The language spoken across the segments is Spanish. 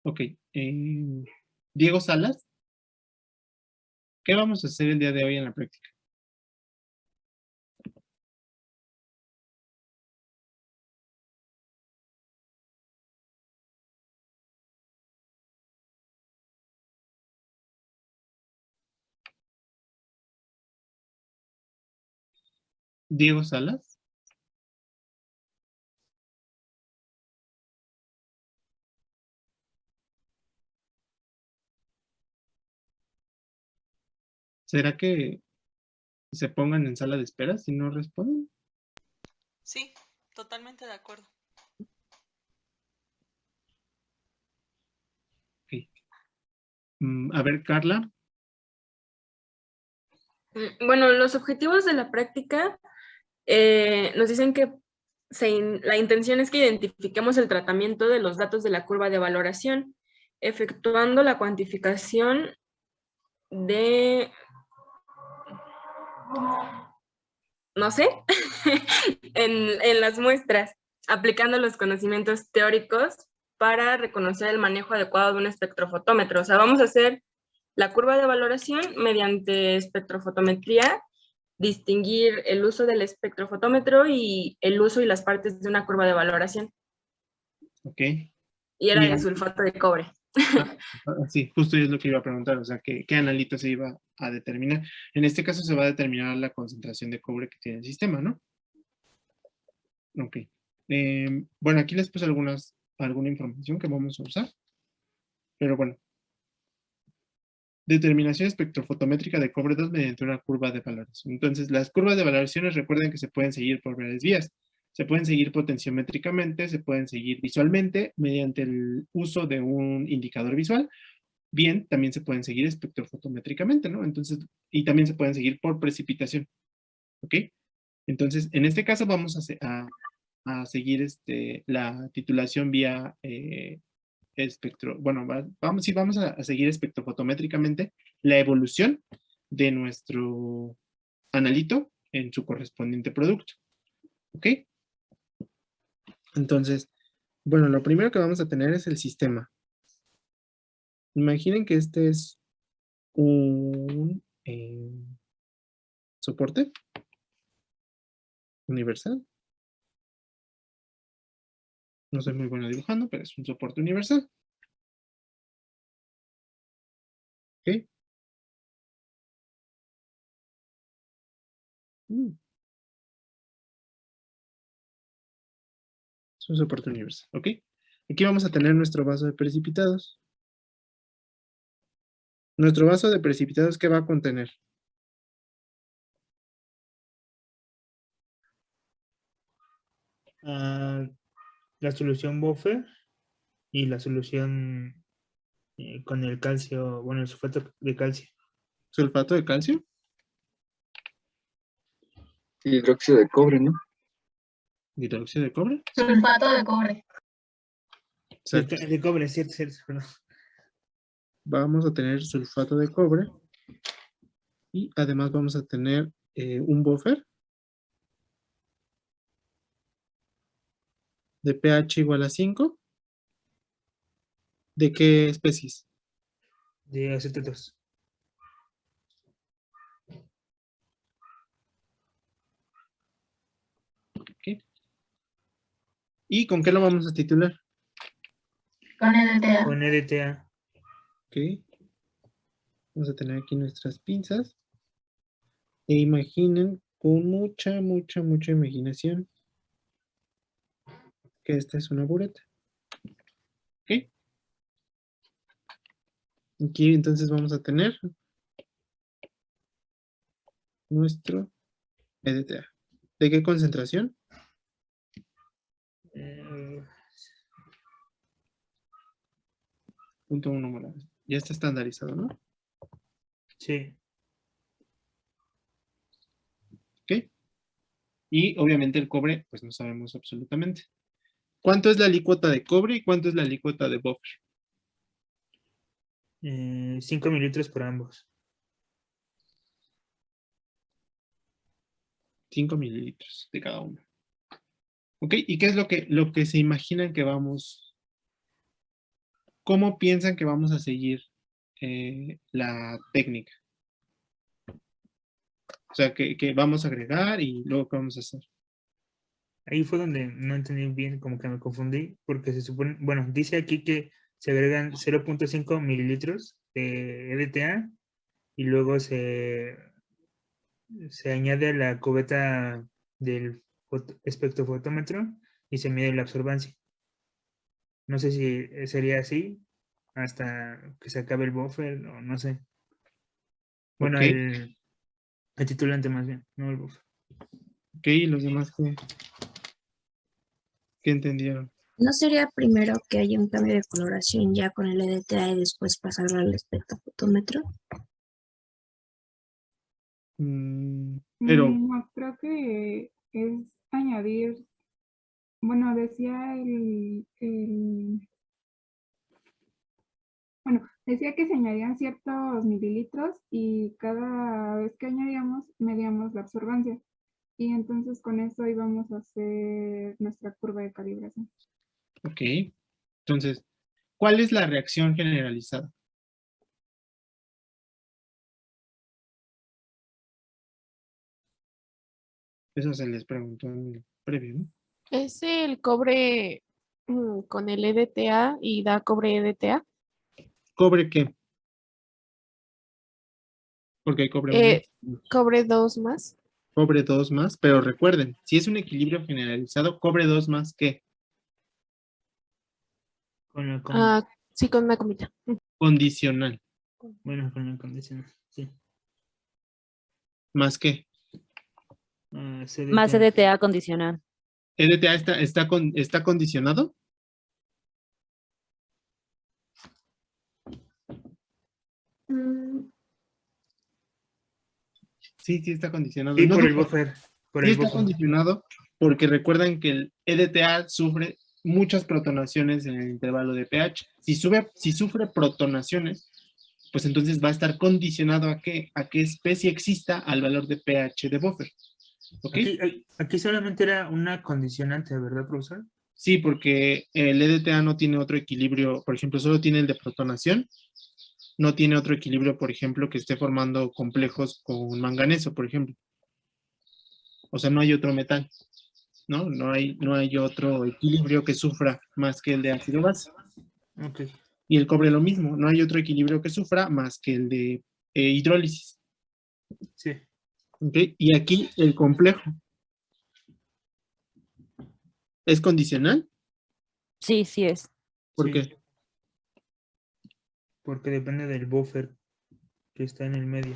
Ok. Diego Salas, ¿qué vamos a hacer el día de hoy en la práctica? Diego Salas. ¿Será que se pongan en sala de espera si no responden? Sí, totalmente de acuerdo. Ok. A ver, Carla. Bueno, los objetivos de la práctica nos dicen que la intención es que identifiquemos el tratamiento de los datos de la curva de valoración, efectuando la cuantificación de, no sé, en las muestras, aplicando los conocimientos teóricos para reconocer el manejo adecuado de un espectrofotómetro. O sea, vamos a hacer la curva de valoración mediante espectrofotometría, distinguir el uso del espectrofotómetro y el uso y las partes de una curva de valoración. Ok. Y era de sulfato de cobre. Sí, justo es lo que iba a preguntar, o sea, ¿qué analito se iba a determinar? En este caso se va a determinar la concentración de cobre que tiene el sistema, ¿no? Ok. Bueno, aquí les puse alguna información que vamos a usar, pero bueno. Determinación espectrofotométrica de cobre 2 mediante una curva de valoración. Entonces, las curvas de valoraciones recuerden que se pueden seguir por varias vías. Se pueden seguir potenciométricamente, se pueden seguir visualmente mediante el uso de un indicador visual. Bien, también se pueden seguir espectrofotométricamente, ¿no? Entonces, y también se pueden seguir por precipitación, ¿ok? Entonces, en este caso vamos a seguir la titulación vía bueno, vamos a seguir espectrofotométricamente la evolución de nuestro analito en su correspondiente producto, ¿ok? Entonces, bueno, lo primero que vamos a tener es el sistema. Imaginen que este es un soporte universal. No soy muy bueno dibujando, pero es un soporte universal. ¿Ok? Es un soporte universal, ¿ok? Aquí vamos a tener nuestro vaso de precipitados. Nuestro vaso de precipitados, ¿qué va a contener? La solución buffer y la solución con el calcio, bueno, el sulfato de calcio. ¿Sulfato de calcio? Hidróxido de cobre, ¿no? ¿Hidróxido de cobre? Sulfato de cobre. Exacto. De cobre, cierto, perdón. Vamos a tener sulfato de cobre y además vamos a tener un buffer de pH igual a 5. ¿De qué especies? De acetatos. Okay. ¿Y con qué lo vamos a titular? Con EDTA. Con EDTA. Ok. Vamos a tener aquí nuestras pinzas. E imaginen con mucha imaginación que esta es una bureta. ¿Ok? Aquí entonces vamos a tener nuestro EDTA. ¿De qué concentración? 0.1 molar. Ya está estandarizado, ¿no? Sí. ¿Ok? Y obviamente el cobre, pues no sabemos absolutamente. ¿Cuánto es la alícuota de cobre y cuánto es la alícuota de buffer? 5 mililitros por ambos. 5 mililitros de cada uno. ¿Ok? ¿Y qué es lo que se imaginan que vamos ¿cómo piensan que vamos a seguir la técnica? O sea, que vamos a agregar y luego qué vamos a hacer. Ahí fue donde no entendí bien, como que me confundí, porque se supone, bueno, dice aquí que se agregan 0.5 mililitros de EDTA y luego se añade a la cubeta del espectrofotómetro y se mide la absorbancia. No sé si sería así hasta que se acabe el buffer o no sé. Bueno, Ok, el titulante más bien, no el buffer. ok, ¿y los demás qué entendieron? ¿No sería primero que haya un cambio de coloración ya con el EDTA y después pasarlo al espectrofotómetro? Pero, No, creo que es añadir, bueno, decía bueno, decía que se añadían ciertos mililitros y cada vez que añadíamos, medíamos la absorbancia. Y entonces con eso íbamos a hacer nuestra curva de calibración. ok. Entonces, ¿cuál es la reacción generalizada? Eso se les preguntó en el previo, ¿no? Es el cobre con el EDTA y da cobre EDTA. ¿Cobre qué? Porque hay cobre Eh, menos, cobre 2 más. cobre 2 más, pero recuerden, si es un equilibrio generalizado, cobre 2 más ¿qué? Con la Sí, con una comita. Condicional. bueno, con la condición, sí. ¿Más qué? CDT. Más EDTA condicional. ¿EDTA está condicionado? Sí, sí está condicionado. Sí, No por el dudo, buffer. Por sí el está buffer. condicionado porque recuerden que el EDTA sufre muchas protonaciones en el intervalo de pH. Si sufre protonaciones, pues entonces va a estar condicionado a qué especie exista al valor de pH de buffer. ¿Ok? Aquí solamente era una condicionante, ¿verdad, profesor? Sí, porque el EDTA no tiene otro equilibrio, por ejemplo, solo tiene el de protonación, no tiene otro equilibrio, por ejemplo, que esté formando complejos con manganeso, por ejemplo. O sea, no hay otro metal, ¿no? No hay otro equilibrio que sufra más que el de ácido base. Ok. Y el cobre lo mismo, no hay otro equilibrio que sufra más que el de hidrólisis. Sí. ¿Ok? Y aquí el complejo. ¿Es condicional? Sí, sí es. ¿Por Sí. qué? Porque depende del buffer que está en el medio.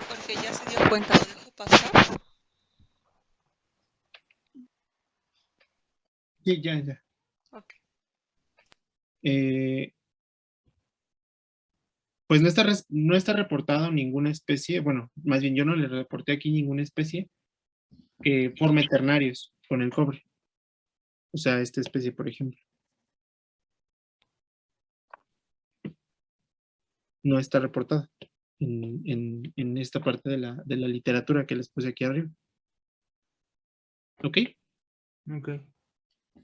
Porque ya se dio cuenta, ¿lo dejó pasar? Sí, ya. Ok. Pues no está reportado ninguna especie, bueno, más bien yo no le reporté aquí ninguna especie que forme ternarios con el cobre. O sea, esta especie, por ejemplo. No está reportada en esta parte de la literatura que les puse aquí arriba. ¿Ok? Ok.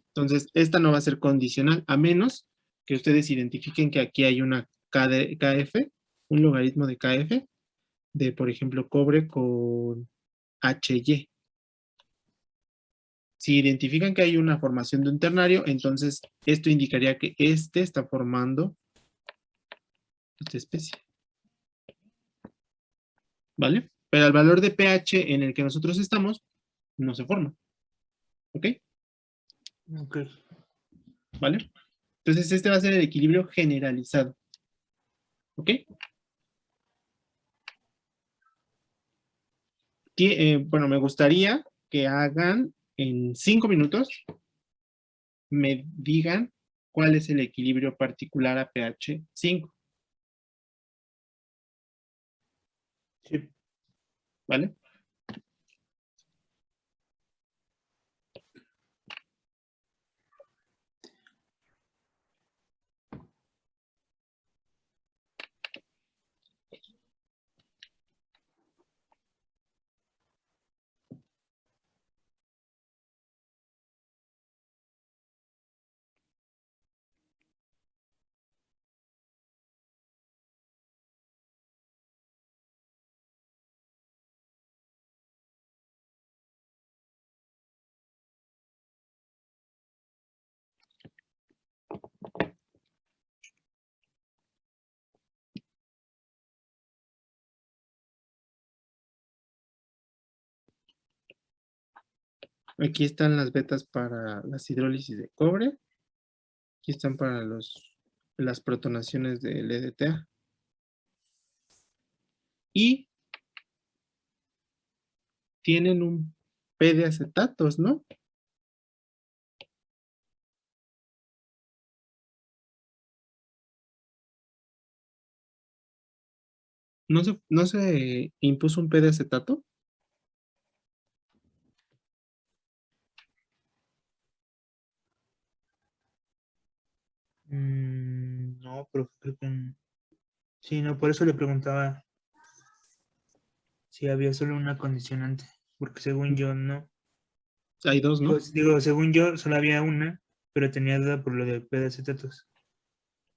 Entonces, esta no va a ser condicional, a menos que ustedes identifiquen que aquí hay una KF, un logaritmo de KF, de, por ejemplo, cobre con HY. Si identifican que hay una formación de un ternario, entonces esto indicaría que este está formando esta especie. ¿Vale? Pero al valor de pH en el que nosotros estamos, no se forma. ¿Ok? Ok. ¿Vale? Entonces este va a ser el equilibrio generalizado. ¿Ok? Bueno, me gustaría que hagan en 5 minutos, me digan cuál es el equilibrio particular a pH 5. Sí. ¿Vale? Aquí están las betas para las hidrólisis de cobre. Aquí están para las protonaciones del EDTA. Y tienen un P de acetatos, ¿no? ¿No se impuso un P de acetato? No, pero creo que sí, no, por eso le preguntaba si había solo una condicionante, porque según yo no. Hay dos, ¿no? Digo, según yo solo había una, pero tenía duda por lo de pedacetatos.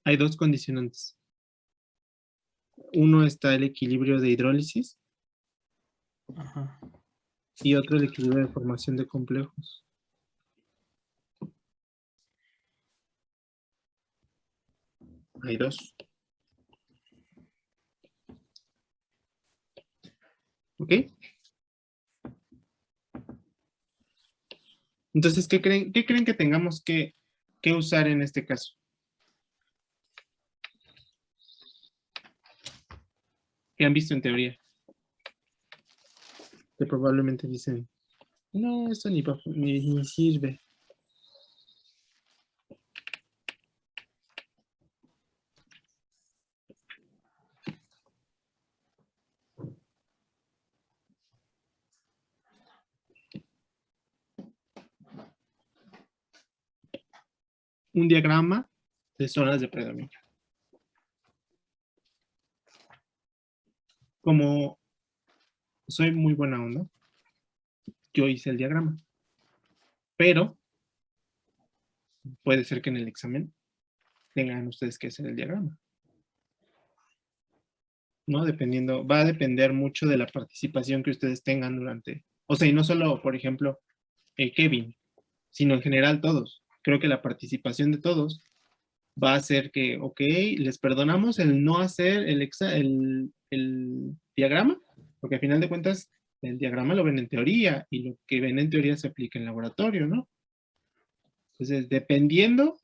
Hay dos condicionantes. Uno está el equilibrio de hidrólisis Ajá. y otro el equilibrio de formación de complejos. Hay dos. ¿Ok? Entonces, ¿qué creen que tengamos que usar en este caso? ¿Qué han visto en teoría? Que probablemente dicen, no, esto ni sirve. Un diagrama de zonas de predominio. Como soy muy buena onda, yo hice el diagrama. Pero puede ser que en el examen tengan ustedes que hacer el diagrama. ¿No? Dependiendo, va a depender mucho de la participación que ustedes tengan durante, o sea, y no solo, por ejemplo, Kevin, sino en general todos. Creo que la participación de todos va a hacer que, ok, les perdonamos el no hacer el diagrama, porque al final de cuentas el diagrama lo ven en teoría y lo que ven en teoría se aplica en laboratorio, ¿no? Entonces, dependiendo,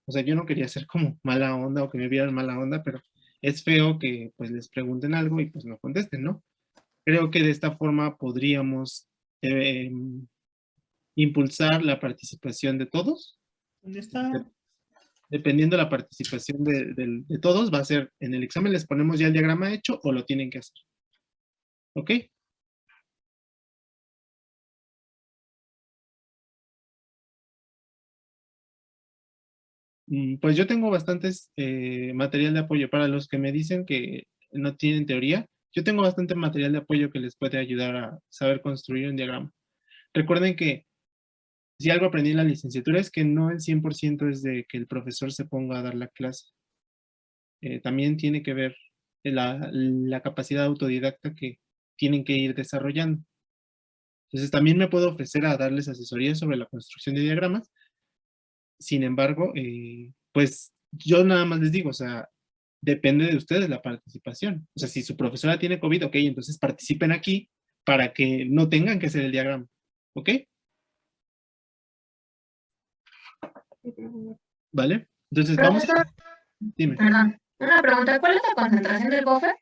o sea, yo no quería ser como mala onda o que me vieran mala onda, pero es feo que pues les pregunten algo y pues no contesten, ¿no? Creo que de esta forma podríamos impulsar la participación de todos. ¿Dónde está? Dependiendo de la participación de todos, va a ser, en el examen les ponemos ya el diagrama hecho o lo tienen que hacer. ¿Ok? Pues yo tengo bastantes material de apoyo para los que me dicen que no tienen teoría. Yo tengo bastante material de apoyo que les puede ayudar a saber construir un diagrama. Recuerden que si algo aprendí en la licenciatura es que no el 100% es de que el profesor se ponga a dar la clase. También tiene que ver la capacidad autodidacta que tienen que ir desarrollando. Entonces también me puedo ofrecer a darles asesoría sobre la construcción de diagramas. Sin embargo, pues yo nada más les digo, o sea, depende de ustedes la participación. O sea, si su profesora tiene COVID, ok, entonces participen aquí para que no tengan que hacer el diagrama. ¿Ok? ¿Vale? Entonces vamos a... Profesor, Dime. perdón, una pregunta, ¿cuál es la concentración del buffer?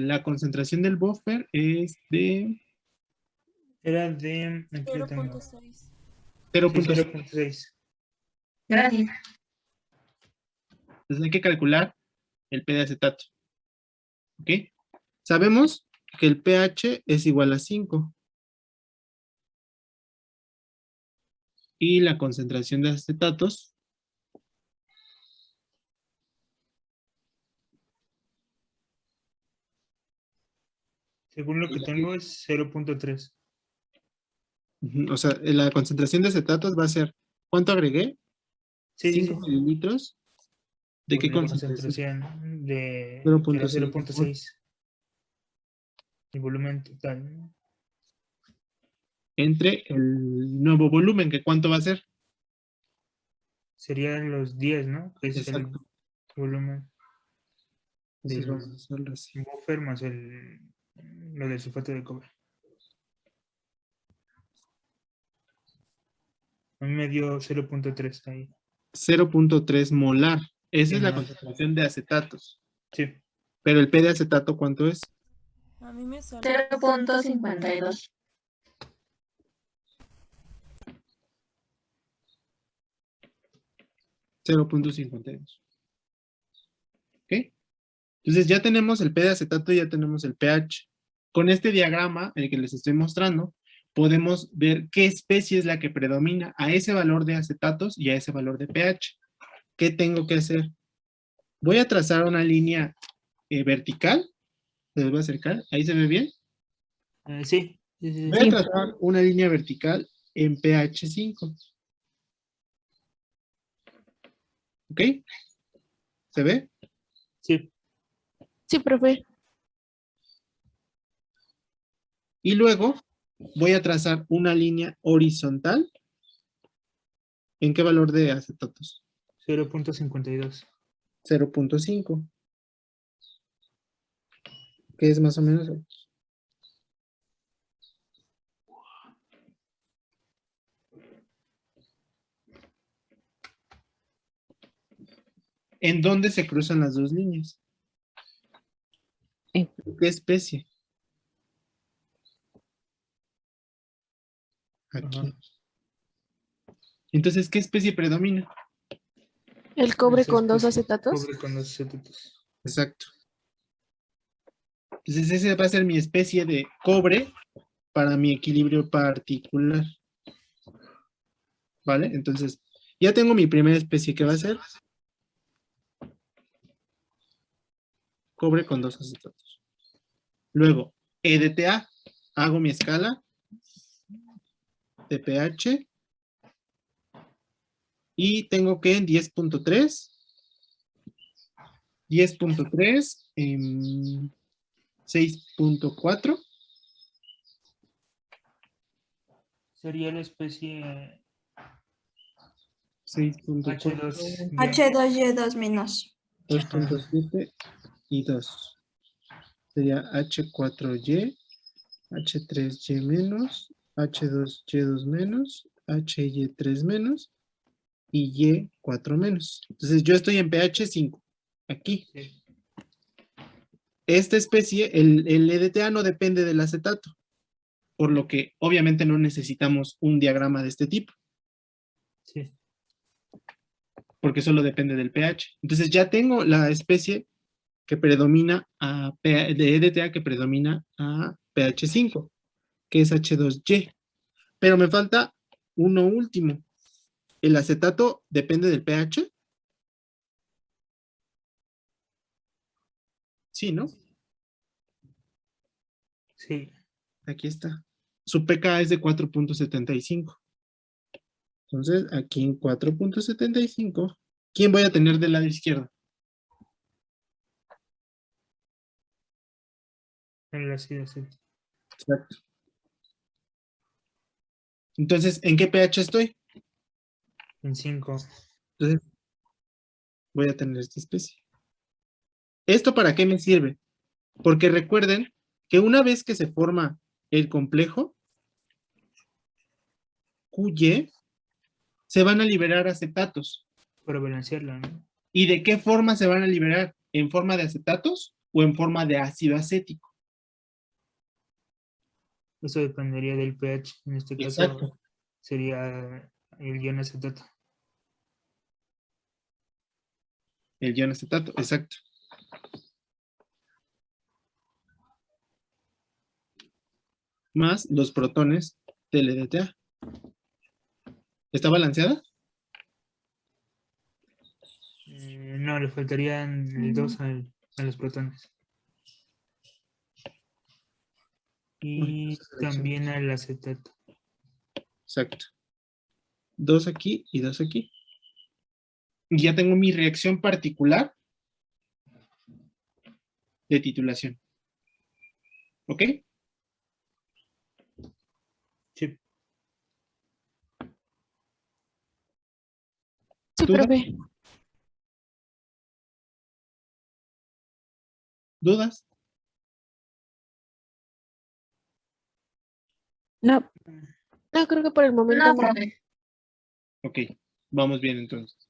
La concentración del buffer es de Era de... Aquí lo tengo. 0.6. 0.6. 0.6. Gracias. Entonces hay que calcular el P de acetato. ¿Ok? Sabemos que el pH es igual a 5. Y la concentración de acetatos Según lo que tengo es 0.3. o sea, la concentración de acetatos va a ser, ¿cuánto agregué? Sí, 5 mililitros. ¿De por qué la concentración? concentración de 0.6. 0.6. El volumen total. Entre el nuevo volumen, que ¿cuánto va a ser? Serían los 10, ¿no? Que es Exacto. el volumen Entonces del vamos a hacerlo así. buffer más lo del sulfato de cobre. A mí me dio 0.3 ahí. 0.3 molar. Esa Sí, es la molar. concentración de acetatos. Sí. Pero el P de acetato, ¿cuánto es? A mí me sale 0.52. 0.52. ¿Ok? Entonces ya tenemos el P de acetato y ya tenemos el pH. Con este diagrama, el que les estoy mostrando, podemos ver qué especie es la que predomina a ese valor de acetatos y a ese valor de pH. ¿Qué tengo que hacer? Voy a trazar una línea vertical. Les voy a acercar. ¿Ahí se ve bien? Sí. Sí, sí, Voy sí. a trazar una línea vertical en pH 5. ¿Ok? ¿Se ve? Sí. Sí, profe. Y luego voy a trazar una línea horizontal. ¿En qué valor de acetatos? 0.52. 0.5. ¿Qué es más o menos? ¿En dónde se cruzan las dos líneas? En- ¿Qué especie? Aquí. Ajá. Entonces, ¿qué especie predomina? El cobre Esa con 2 especie, acetatos. Cobre con 2 acetatos. Exacto. Entonces, ese va a ser mi especie de cobre para mi equilibrio particular. ¿Vale? Entonces, ya tengo mi primera especie que va a ser cobre con 2 acetatos. Luego, EDTA, hago mi escala de pH y tengo que en 10.3, 10.3, 6.4. Sería la especie 6.4, H2. H2Y2 menos. 2.7 y 2. Sería H4Y, H3Y menos, H2Y2 menos, HY3 menos y Y4 menos. Entonces yo estoy en pH 5, aquí. Sí. Esta especie, el EDTA no depende del acetato, por lo que obviamente no necesitamos un diagrama de este tipo, Sí. porque solo depende del pH. Entonces ya tengo la especie que predomina de EDTA que predomina a pH 5, que es H2Y. Pero me falta uno último. ¿El acetato depende del pH? Sí, ¿no? Sí. Aquí está. Su pK es de 4.75. Entonces, aquí en 4.75, ¿quién voy a tener del lado izquierdo? El ácido acético. Exacto. Entonces, ¿en qué pH estoy? En 5. Entonces, voy a tener esta especie. ¿Esto para qué me sirve? Porque recuerden que una vez que se forma el complejo, QY, se van a liberar acetatos. Para balancearlo, ¿no? ¿Y de qué forma se van a liberar? ¿En forma de acetatos o en forma de ácido acético? Eso dependería del pH. En este caso Exacto. sería el ion acetato. El ion acetato, exacto. Más los protones del EDTA. ¿Está balanceada? No, le faltarían el 2 a los protones. Y también al acetato. Exacto. 2 aquí y 2 aquí. Y ya tengo mi reacción particular de titulación. ¿Ok? Sí. Sí, ¿Dudas? profe. ¿Dudas? No, No, creo que por el momento No, no. profe. Ok, vamos bien entonces.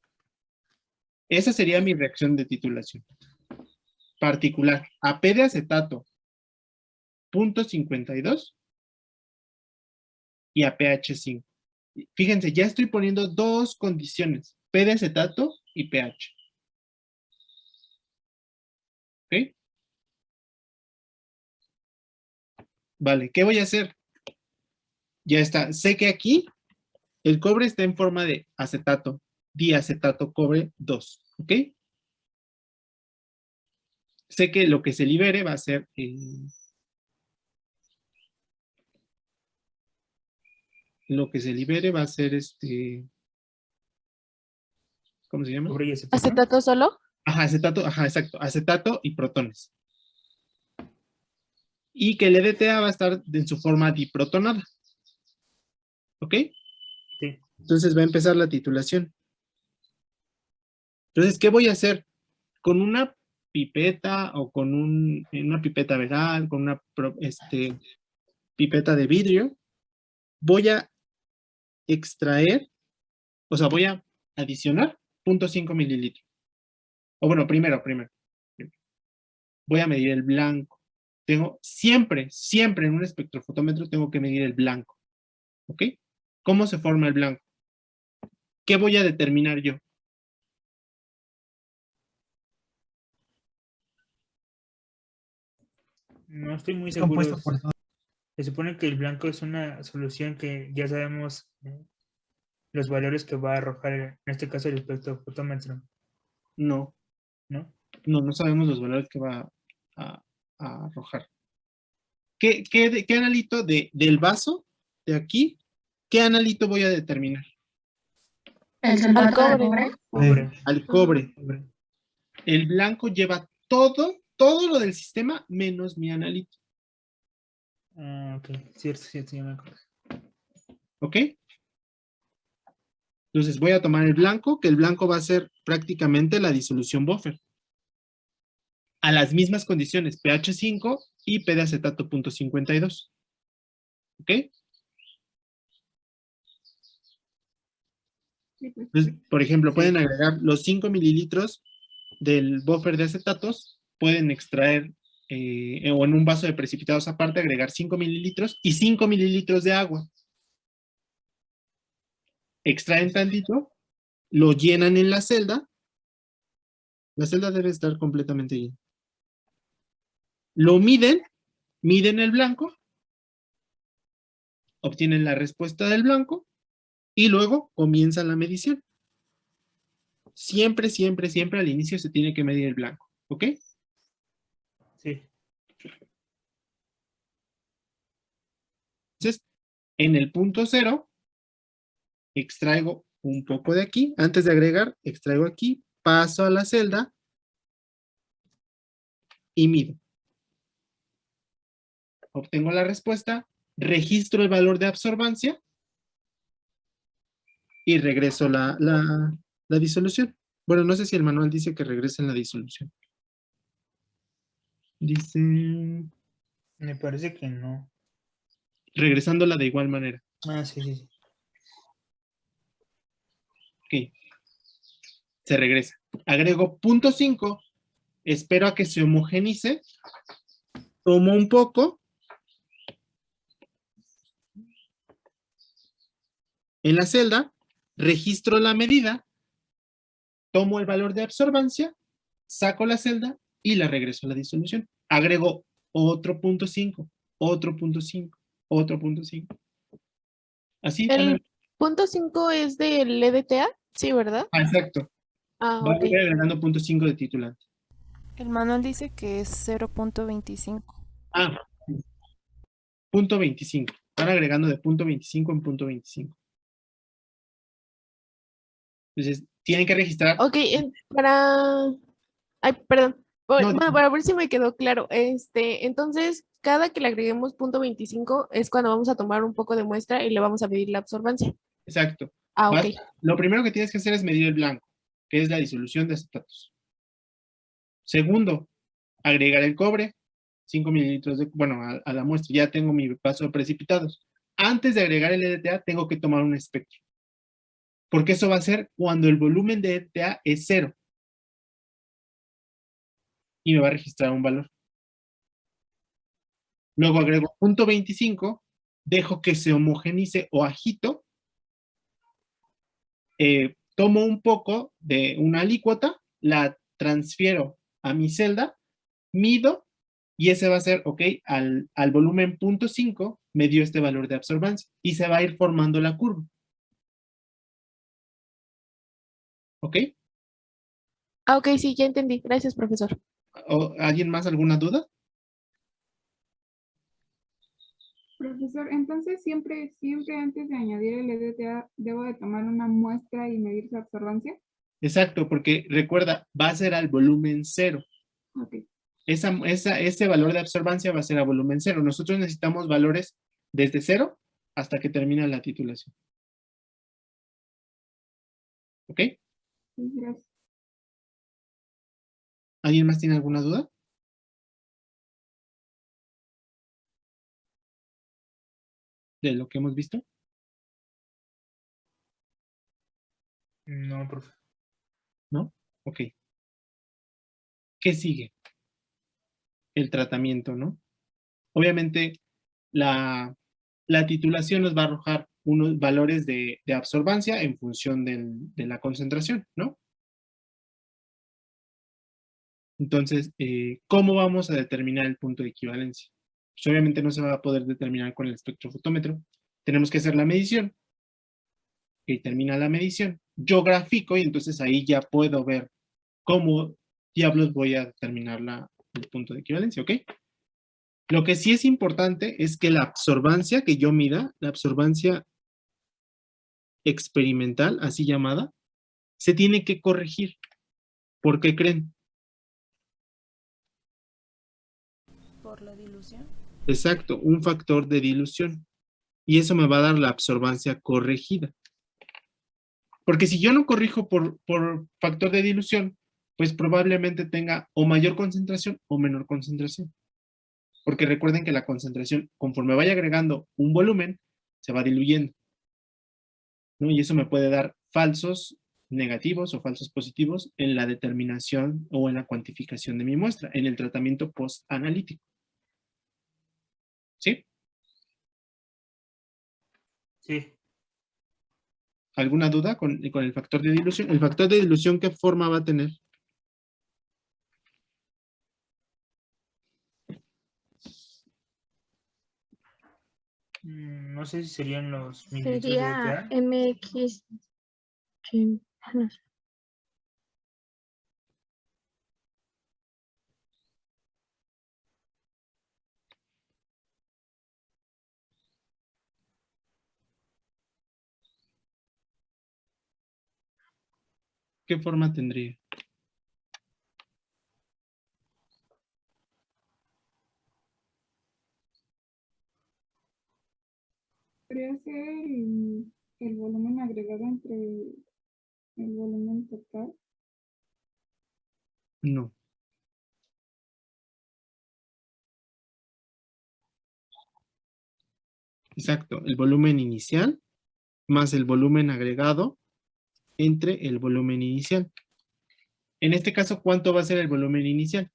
Esa sería mi reacción de titulación. Particular, a P de acetato, 0.52 y a pH 5. Fíjense, ya estoy poniendo dos condiciones, P de acetato y pH. ¿Ok? Vale, ¿qué voy a hacer? Ya está, sé que aquí el cobre está en forma de acetato, diacetato cobre 2, ¿ok? Sé que lo que se libere va a ser... lo que se libere va a ser ¿cómo se llama? Cobre y acetato. ¿Acetato solo? Ajá, acetato, ajá, exacto, acetato y protones. Y que el EDTA va a estar en su forma diprotonada. ¿Ok? Sí. Entonces va a empezar la titulación. Entonces, ¿qué voy a hacer? Con una pipeta o con una pipeta veral, con una pipeta de vidrio, voy a extraer, o sea, voy a adicionar 0.5 mililitros. O bueno, primero. Voy a medir el blanco. Tengo siempre en un espectrofotómetro tengo que medir el blanco. ¿Ok? ¿Cómo se forma el blanco? ¿Qué voy a determinar yo? No estoy muy seguro. Se supone que el blanco es una solución que ya sabemos los valores que va a arrojar, en este caso, el espectrofotómetro, No, ¿no? no sabemos los valores que va a arrojar. ¿Qué analito del vaso de aquí? ¿Qué analito voy a determinar? Al cobre, ¿no? Cobre. Al cobre. El blanco lleva todo lo del sistema menos mi analito. Ah, ok. Cierto, ya me acuerdo. ¿Ok? Entonces voy a tomar el blanco, que el blanco va a ser prácticamente la disolución buffer. A las mismas condiciones, pH 5 y P de acetato 0.52. ¿Ok? Sí, pues. Entonces, por ejemplo, pueden agregar los 5 mililitros del buffer de acetatos, pueden extraer, o en un vaso de precipitados aparte, agregar 5 mililitros y 5 mililitros de agua. Extraen tantito, lo llenan en la celda. La celda debe estar completamente llena. Lo miden el blanco, obtienen la respuesta del blanco y luego comienzan la medición. Siempre al inicio se tiene que medir el blanco, ¿ok? Sí. Entonces, en el punto 0, extraigo un poco de aquí. Antes de agregar, extraigo aquí, paso a la celda y mido. Obtengo la respuesta, registro el valor de absorbancia y regreso la disolución. Bueno, no sé si el manual dice que regresen la disolución. Dice... Me parece que no. regresándola de igual manera. Ah, sí. Ok. Se regresa. Agrego 0.5, espero a que se homogenice, tomo un poco, en la celda, registro la medida, tomo el valor de absorbancia, saco la celda y la regreso a la disolución. Agrego otro 0.5, otro 0.5, otro 0.5. Así. El punto 5 es del EDTA, sí, ¿verdad? Ah, exacto. Ah, Va ok. agregando 0.5 de titulante. El manual dice que es 0.25. Ah, 0.25. Van agregando de 0.25 en 0.25. Entonces, tienen que registrar. Ok, Ay, perdón. No, Bueno, para ver si me quedó claro. Entonces, cada que le agreguemos punto 25 es cuando vamos a tomar un poco de muestra y le vamos a medir la absorbancia. exacto. Ah, ok. Lo primero que tienes que hacer es medir el blanco, que es la disolución de acetatos. Segundo, agregar el cobre, 5 mililitros a la muestra. Ya tengo mi vaso de precipitados. Antes de agregar el EDTA, tengo que tomar un espectro. porque eso va a ser cuando el volumen de ETA es 0. Y me va a registrar un valor. Luego agrego punto 25, dejo que se homogenice o agito, tomo un poco de una alícuota, la transfiero a mi celda, mido, y ese va a ser, ok, al volumen punto 5 me dio este valor de absorbancia, y se va a ir formando la curva. ¿Ok? Ah, ok, sí, ya entendí. Gracias, profesor. ¿Alguien más alguna duda? Profesor, entonces siempre antes de añadir el EDTA, ¿debo de tomar una muestra y medir su absorbancia? Exacto, porque recuerda, va a ser al volumen 0. Ok. Ese valor de absorbancia va a ser a volumen 0. Nosotros necesitamos valores desde 0 hasta que termina la titulación. ¿Ok? Sí, gracias. ¿Alguien más tiene alguna duda? ¿De lo que hemos visto? No, profe. ¿No? Ok. ¿Qué sigue? El tratamiento, ¿no? Obviamente, la titulación nos va a arrojar unos valores de absorbancia en función de la concentración, ¿no? Entonces, ¿cómo vamos a determinar el punto de equivalencia? Pues obviamente no se va a poder determinar con el espectrofotómetro. Tenemos que hacer la medición. Y termina la medición. Yo grafico y entonces ahí ya puedo ver cómo diablos voy a determinar el punto de equivalencia, ¿ok? Lo que sí es importante es que la absorbancia que yo mida, la absorbancia experimental, así llamada, se tiene que corregir. ¿Por qué creen? ¿Por la dilución? Exacto, un factor de dilución. Y eso me va a dar la absorbancia corregida. Porque si yo no corrijo por factor de dilución, pues probablemente tenga o mayor concentración o menor concentración. Porque recuerden que la concentración, conforme vaya agregando un volumen, se va diluyendo, ¿no? Y eso me puede dar falsos negativos o falsos positivos en la determinación o en la cuantificación de mi muestra, en el tratamiento post-analítico. ¿Sí? Sí. ¿Alguna duda con el factor de dilución? ¿El factor de dilución qué forma va a tener? No sé si serían los mililitros de Sería ETA. MX. Sí, no sé. ¿Qué forma tendría? ¿Podría ser el volumen agregado entre el volumen total? No. Exacto, el volumen inicial más el volumen agregado entre el volumen inicial. En este caso, ¿cuánto va a ser el volumen inicial?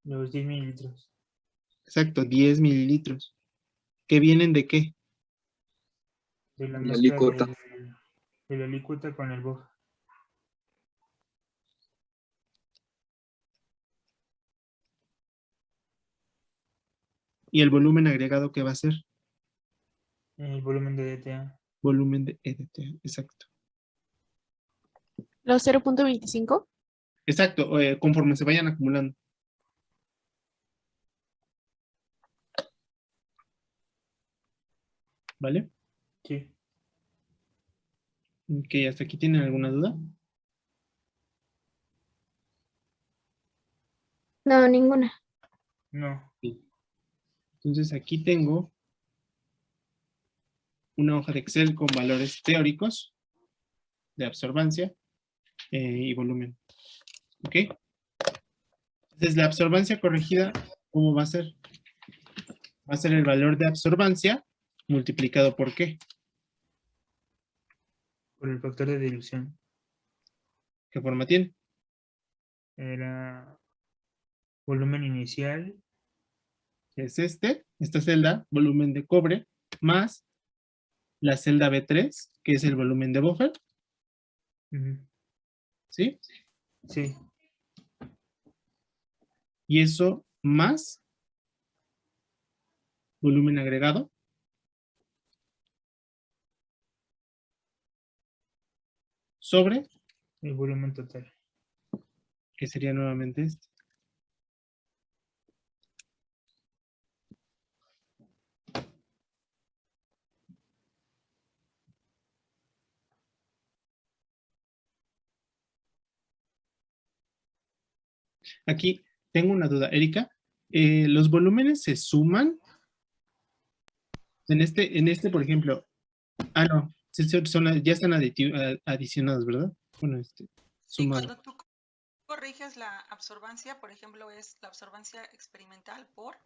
Los 10 mililitros. Exacto, 10 mililitros. ¿Que vienen de qué? De la La mezcla alícuota. de la alícuota con el BOF. ¿Y el volumen agregado qué va a ser? El volumen de ETA. Volumen de EDTA, exacto. ¿Los 0.25? Exacto, conforme se vayan acumulando. ¿Vale? Sí. Ok, ¿hasta aquí tienen alguna duda? No, ninguna. No. Sí. Entonces aquí tengo una hoja de Excel con valores teóricos de absorbancia y volumen. ¿Ok? Entonces la absorbancia corregida, ¿cómo va a ser? Va a ser el valor de absorbancia multiplicado por ¿qué? Por el factor de dilución. ¿Qué forma tiene? Era volumen inicial. Es esta celda, volumen de cobre, más la celda B3, que es el volumen de buffer, Ujú. ¿sí? Sí. Y eso más volumen agregado, sobre, El volumen total. que sería nuevamente este. Aquí tengo una duda, Erika. ¿Los volúmenes se suman? En este, por ejemplo, no, ya están adicionados, ¿verdad? Bueno, Sí, sumado. cuando tú corriges la absorbancia, por ejemplo, es la absorbancia experimental por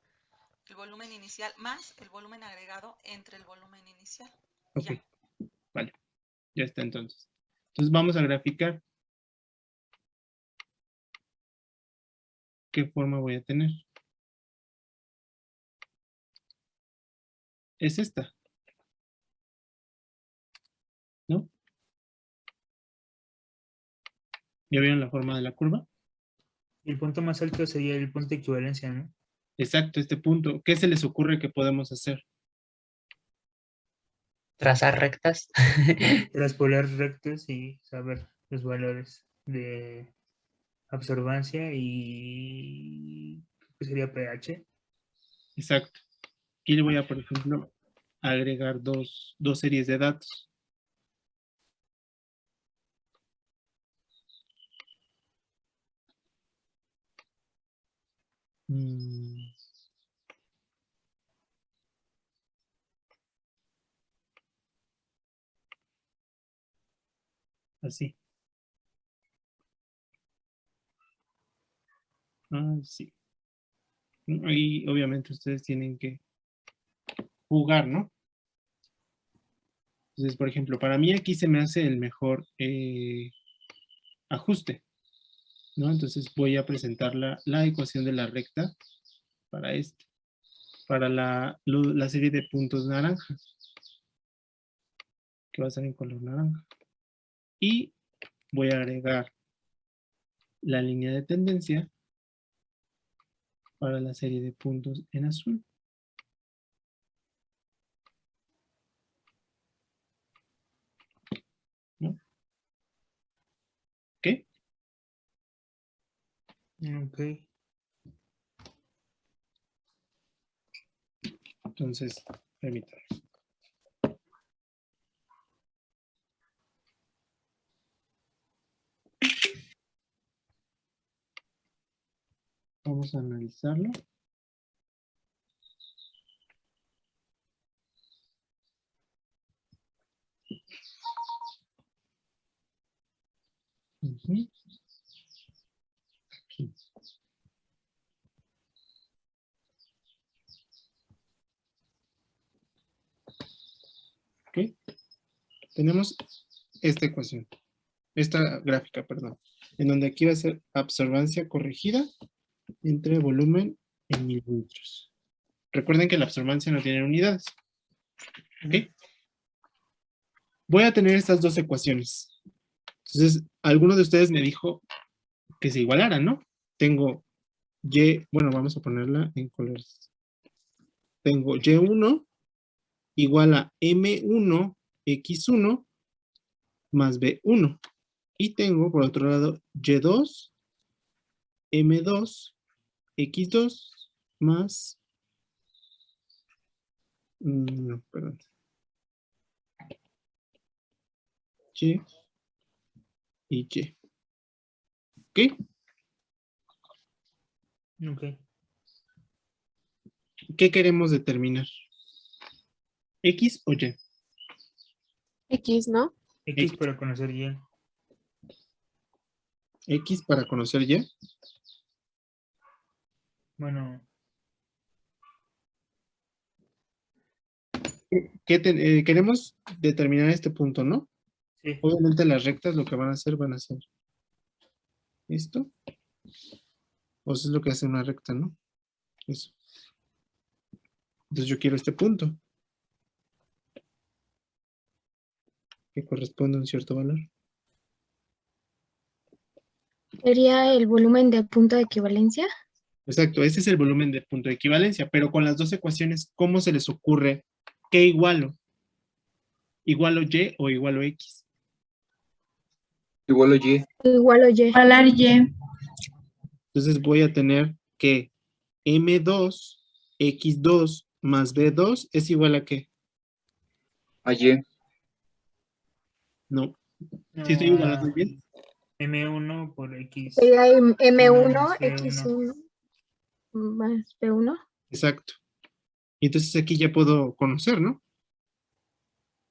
el volumen inicial más el volumen agregado entre el volumen inicial. Ok, Ya. vale, ya está entonces. Entonces vamos a graficar. ¿Qué forma voy a tener? Es esta, ¿no? ¿Ya vieron la forma de la curva? El punto más alto sería el punto de equivalencia, ¿no? Exacto, este punto. ¿Qué se les ocurre que podemos hacer? Trazar rectas. Traspolar rectos y saber los valores de absorbancia y ¿qué sería pH? Exacto. Aquí le voy a, por ejemplo, agregar dos series de datos. Así. Sí. Ahí obviamente ustedes tienen que jugar, ¿no? Entonces, por ejemplo, para mí aquí se me hace el mejor ajuste, ¿no? Entonces voy a presentar la ecuación de la recta para la serie de puntos naranjas, que va a ser en color naranja. Y voy a agregar la línea de tendencia para la serie de puntos en azul. ¿No? ¿Ok? Ok. Entonces, permítanme. Vamos a analizarlo. Aquí. ¿Ok? Tenemos esta ecuación, esta gráfica, perdón, en donde aquí va a ser absorbancia corregida entre volumen en mililitros. Recuerden que la absorbancia no tiene unidades. ¿Ok? Voy a tener estas dos ecuaciones. Entonces, alguno de ustedes me dijo que se igualaran, ¿no? Tengo Y, bueno, vamos a ponerla en colores. Tengo Y1 igual a M1 X1 más B1. Y tengo, por otro lado, Y2 M2 X2 más... no, perdón. Y y Y. ¿Ok? Ok. ¿Qué queremos determinar? ¿X o Y? X, ¿no? X para conocer Y. X para conocer Y. Bueno, Queremos determinar este punto, ¿no? Sí. Obviamente las rectas lo que van a hacer esto. O eso es lo que hace una recta, ¿no? Eso. Entonces yo quiero este punto. Que corresponde a un cierto valor. ¿Sería el volumen de punto de equivalencia? Exacto, ese es el volumen de punto de equivalencia, pero con las dos ecuaciones, ¿cómo se les ocurre qué igualo? ¿Igualo Y o igualo X? Igual a Y. Igual o Y. Igualar Y. Entonces voy a tener que M2, X2 más B2 es igual a ¿qué? A Y. No. ¿Sí estoy igualando bien? M1 por X. Sería M1, más B1. X1 más B1. Exacto. Y entonces aquí ya puedo conocer, ¿no?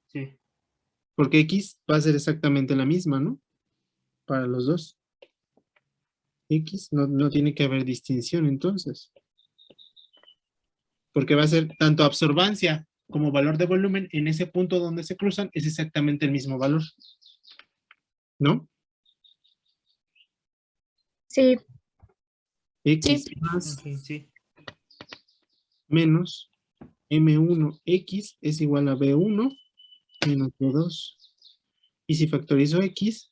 Sí. Porque X va a ser exactamente la misma, ¿no? Para los dos. X no tiene que haber distinción entonces. Porque va a ser tanto absorbancia como valor de volumen en ese punto donde se cruzan es exactamente el mismo valor. ¿No? Sí. X Sí. más Ok, sí. menos M1X es igual a B1 menos B2. Y si factorizo X,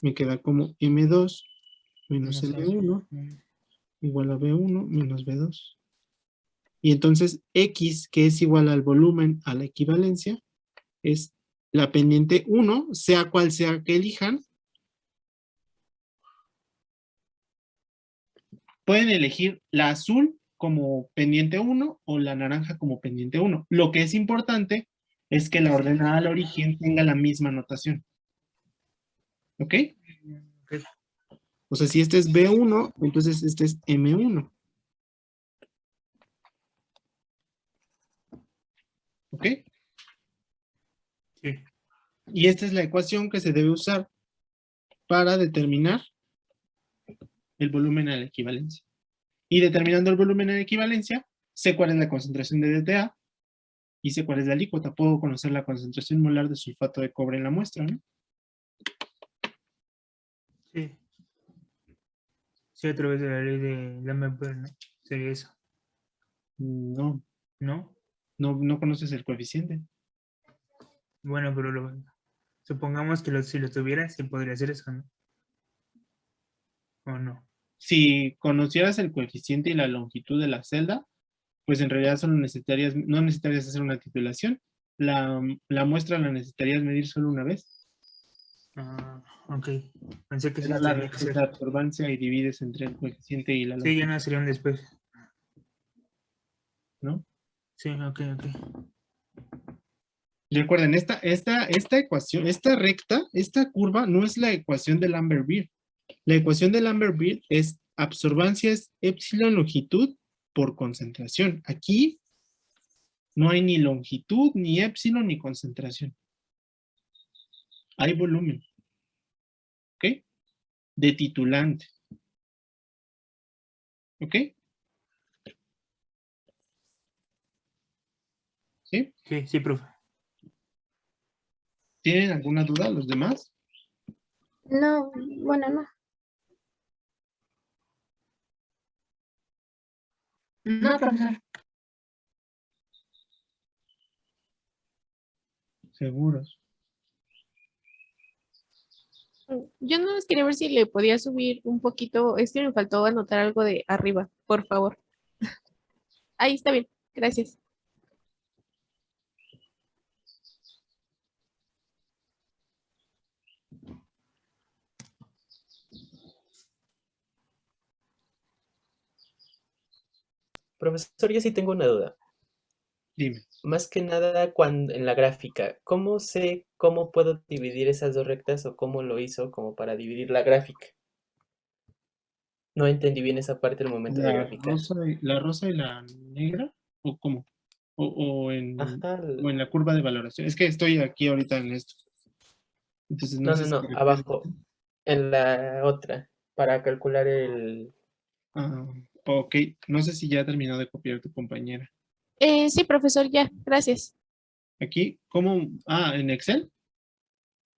me queda como M2 menos M1 igual a B1 menos B2. Y entonces X, que es igual al volumen a la equivalencia, es la pendiente 1, sea cual sea que elijan. Pueden elegir la azul como pendiente 1 o la naranja como pendiente 1. Lo que es importante es que la ordenada al origen tenga la misma notación. ¿Ok? Ok. O sea, si este es B1, entonces este es M1. ¿Ok? Sí. Y esta es la ecuación que se debe usar para determinar el volumen a la equivalencia. Y determinando el volumen a la equivalencia, sé cuál es la concentración de DTA y sé cuál es la alícuota. Puedo conocer la concentración molar de sulfato de cobre en la muestra, ¿no? Sí. Sí, a través de la ley de D'Alembert, ¿no? Sería eso, No, ¿no? no conoces el coeficiente. Bueno, pero supongamos que si lo tuviera, sí podría hacer eso, ¿no? ¿O no? Si conocieras el coeficiente y la longitud de la celda, pues en realidad no necesitarías hacer una titulación. La muestra la necesitarías medir solo una vez. Ah, ok. Pensé que Te sí da la tenía que respuesta ser. de absorbancia y divides entre el coeficiente y la Sí, longitud, ya no sería un después. ¿no? Sí, ok. Recuerden, esta ecuación, esta recta, esta curva no es la ecuación de Lambert-Beer. La ecuación de Lambert-Beer es absorbancia es epsilon longitud por concentración. Aquí no hay ni longitud, ni epsilon, ni concentración. Hay volumen. ¿Ok? De titulante. ¿Ok? ¿Sí? Sí, profe. ¿Tienen alguna duda los demás? No, bueno, no. No, profesor. Seguros. Yo no quería ver si le podía subir un poquito. Es que me faltó anotar algo de arriba, por favor. Ahí está bien. Gracias. Profesor, yo sí tengo una duda. Dime. Más que nada cuando en la gráfica, ¿cómo sé cómo puedo dividir esas dos rectas o cómo lo hizo como para dividir la gráfica? No entendí bien esa parte del momento de graficar. ¿La rosa y la negra? ¿O cómo? O Ajá. en la curva de valoración. Es que estoy aquí ahorita en esto. Entonces no sé si te refieres. Abajo, en la otra, para calcular el... Ah, ok, no sé si ya terminó de copiar tu compañera. Sí, profesor, ya. Gracias. Aquí, ¿cómo? Ah, ¿en Excel?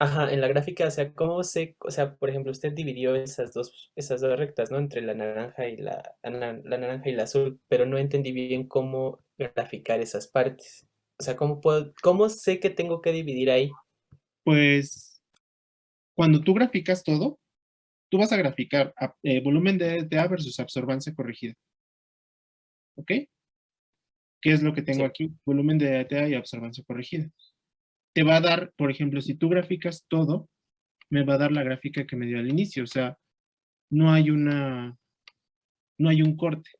Ajá, en la gráfica, o sea, ¿cómo sé? O sea, por ejemplo, usted dividió esas dos rectas, ¿no? Entre la naranja y la naranja y la azul, pero no entendí bien cómo graficar esas partes. O sea, cómo sé que tengo que dividir ahí? Pues cuando tú graficas todo, tú vas a graficar volumen de EDTA versus absorbancia corregida. ¿Ok? ¿Qué es lo que tengo Sí. aquí? Volumen de EDTA y absorbancia corregida. Te va a dar, por ejemplo, si tú graficas todo, me va a dar la gráfica que me dio al inicio. O sea, no hay un corte.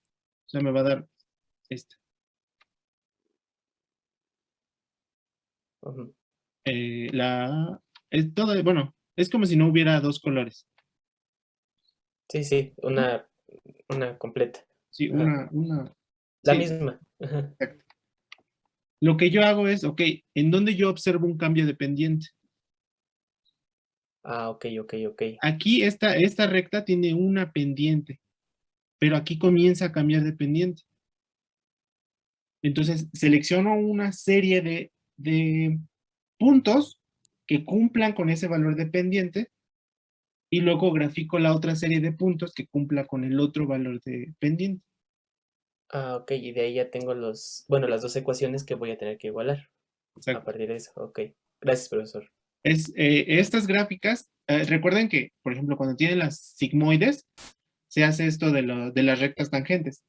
O sea, me va a dar esta. Ujú. Bueno, es como si no hubiera dos colores. Sí, sí, una completa. Sí, Ajá. La sí, misma. Ajá. exacto. Lo que yo hago es, ok, ¿en dónde yo observo un cambio de pendiente? Ah, ok. Aquí esta recta tiene una pendiente, pero aquí comienza a cambiar de pendiente. Entonces, selecciono una serie de puntos que cumplan con ese valor de pendiente y luego grafico la otra serie de puntos que cumpla con el otro valor de pendiente. Ah, ok, y de ahí ya tengo las dos ecuaciones que voy a tener que igualar. A Exacto. partir de eso, ok. Gracias, profesor. Estas gráficas, recuerden que, por ejemplo, cuando tienen las sigmoides, se hace esto de las rectas tangentes.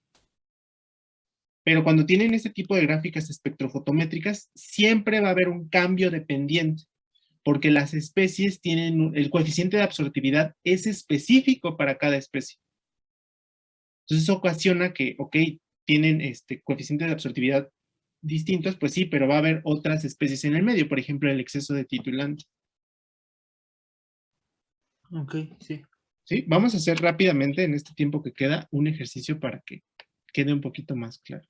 Pero cuando tienen este tipo de gráficas espectrofotométricas, siempre va a haber un cambio de pendiente, porque las especies tienen, el coeficiente de absortividad es específico para cada especie. Entonces eso ocasiona que, ok, tienen coeficiente de absortividad distintos, pues sí, pero va a haber otras especies en el medio, por ejemplo, el exceso de titulante. Ok, sí. ¿Sí? Vamos a hacer rápidamente en este tiempo que queda un ejercicio para que quede un poquito más claro.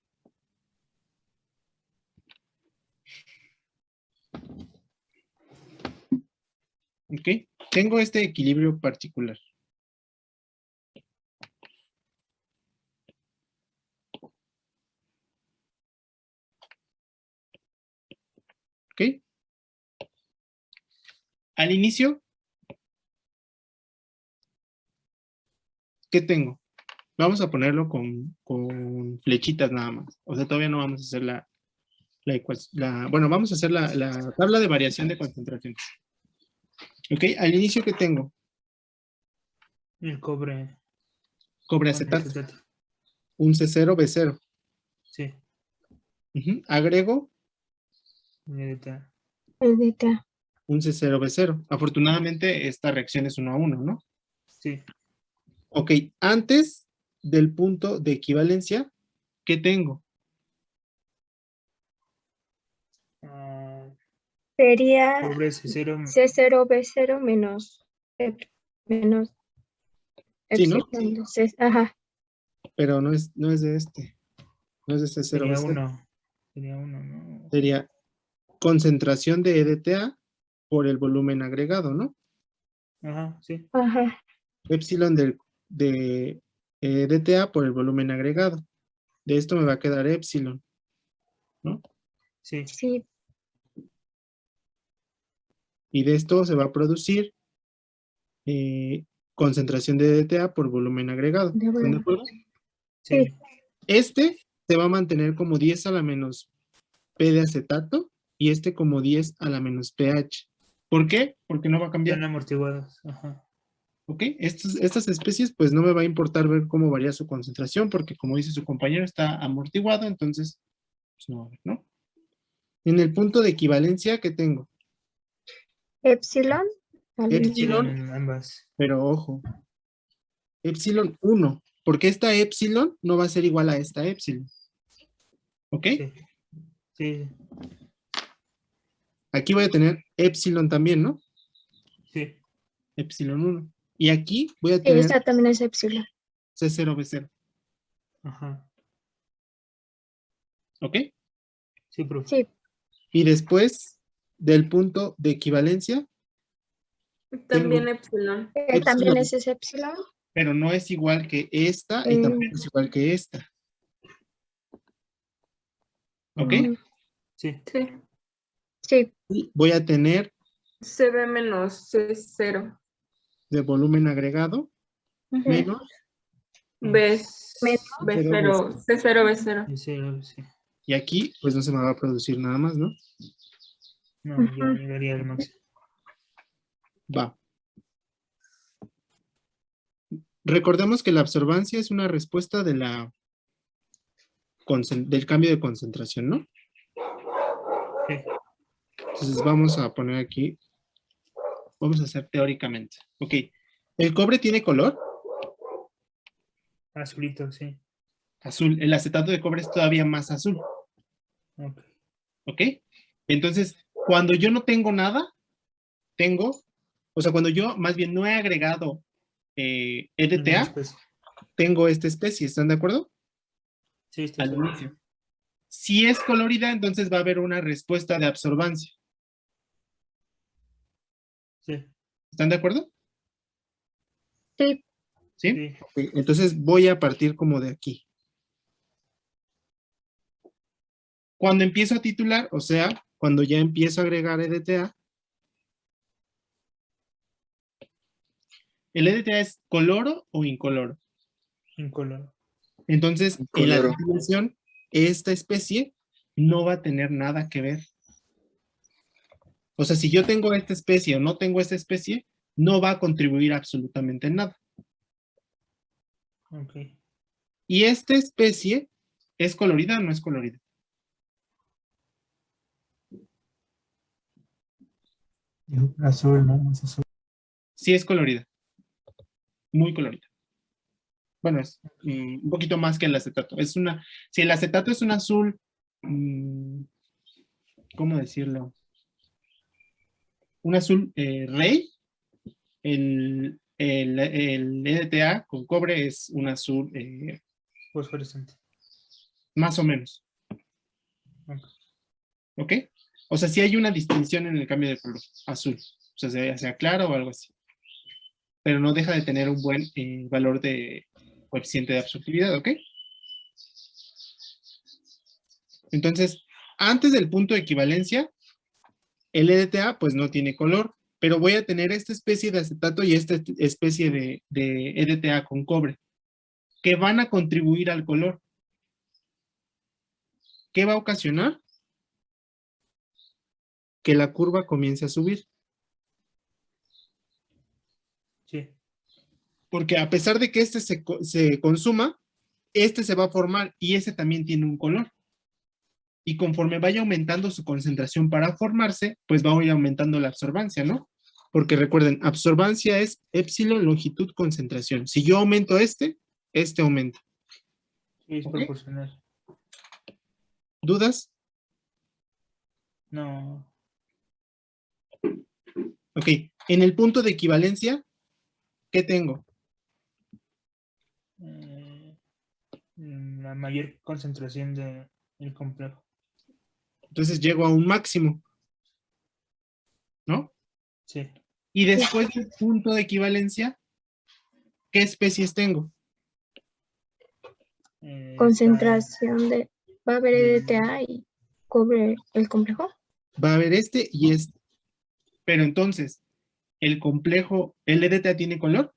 ¿Ok? Tengo este equilibrio particular. ¿Ok? Al inicio, ¿qué tengo? Vamos a ponerlo con flechitas nada más. O sea, todavía no vamos a hacer bueno, vamos a hacer la tabla de variación de concentración. ¿Ok? Al inicio, ¿qué tengo? El cobre. Cobre acetato. Un C0, B0. Sí. Agrego EDTA. un C0, B0. Afortunadamente, esta reacción es 1 a 1, ¿no? Sí. Ok, antes del punto de equivalencia, ¿qué tengo? Sería Cobre C0. C0, B0 menos Sí, ¿no? epsilon. Ajá. Pero no es de este. No es de C0, Sería B0. 1. Sería 1, ¿no? Sería concentración de EDTA por el volumen agregado, ¿no? Ajá, sí. Ajá. Epsilon de EDTA por el volumen agregado. De esto me va a quedar epsilon, ¿no? Sí. Sí. Y de esto se va a producir concentración de EDTA por volumen agregado. ¿Están de acuerdo? Sí. Este se va a mantener como 10 a la menos P de acetato y este como 10 a la menos pH. ¿Por qué? Porque no va a cambiar. Están amortiguados. Ajá. ¿Ok? Estas especies, pues no me va a importar ver cómo varía su concentración, porque como dice su compañero, está amortiguado, entonces, pues no va a haber, ¿no? En el punto de equivalencia, ¿qué tengo? Epsilon. Epsilon, ambas. pero ojo, epsilon 1, porque esta epsilon no va a ser igual a esta epsilon. ¿Ok? Sí. Aquí voy a tener epsilon también, ¿no? Sí. Epsilon 1. Y aquí voy a tener Esta también es epsilon. C0, B0. Ajá. ¿Ok? Sí, profe. Sí. Y después del punto de equivalencia, También tengo epsilon. También es ese epsilon. pero no es igual que esta y tampoco es igual que esta. ¿Ok? Sí. Sí. Y voy a tener CB menos C0. de volumen agregado Ujú. menos B, Menos. B0, C0, B0. Y sí, sí. y aquí pues no se me va a producir nada más, ¿no? No, ya Ujú. llegaría al máximo. Va. Recordemos que la absorbancia es una respuesta de del cambio de concentración, ¿no? Sí. Entonces vamos a poner aquí, vamos a hacer teóricamente. Ok, ¿el cobre tiene color? Azulito, sí. Azul. El acetato de cobre es todavía más azul. Ok. ¿Ok? Entonces, cuando yo no tengo nada, o sea, cuando yo más bien no he agregado Ninguna EDTA, especie. tengo esta especie, ¿están de acuerdo? Sí, está Al bien. inicio. Si es colorida, entonces va a haber una respuesta de absorbancia. Sí. ¿Están de acuerdo? Sí. ¿Sí? Sí. Ok, entonces voy a partir como de aquí. Cuando empiezo a titular, o sea, cuando ya empiezo a agregar EDTA, ¿el EDTA es coloro o incoloro? Incoloro. Entonces, en la Incoloro. titulación, esta especie no va a tener nada que ver. O sea, si yo tengo esta especie o no tengo esta especie, no va a contribuir absolutamente en nada. Ok. ¿Y esta especie es colorida o no es colorida? Azul, ¿no? Es azul. Sí es colorida. Muy colorida. Bueno, es un poquito más que el acetato. Si el acetato es un azul, ¿cómo decirlo? Un azul rey, el EDTA con cobre es un azul Fosforescente. más o menos. Ok. ¿Ok? O sea, sí hay una distinción en el cambio de color, azul. O sea, sea claro o algo así. Pero no deja de tener un buen valor de coeficiente de absortividad, ¿ok? Entonces, antes del punto de equivalencia, el EDTA pues no tiene color, pero voy a tener esta especie de acetato y esta especie de EDTA con cobre, que van a contribuir al color. ¿Qué va a ocasionar? Que la curva comience a subir. Sí. Porque a pesar de que este se consuma, este se va a formar y ese también tiene un color. Y conforme vaya aumentando su concentración para formarse, pues va a ir aumentando la absorbancia, ¿no? Porque recuerden, absorbancia es epsilon, longitud, concentración. Si yo aumento este aumenta. Sí, es ¿Ok? proporcional. ¿Dudas? No. Ok, en el punto de equivalencia, ¿qué tengo? La mayor concentración del complejo. Entonces llego a un máximo, ¿no? Sí. Y después del punto de equivalencia, ¿qué especies tengo? Concentración de. Va a haber del- EDTA y cobre el complejo. Va a haber este y este. Pero entonces, ¿el complejo, el EDTA tiene color?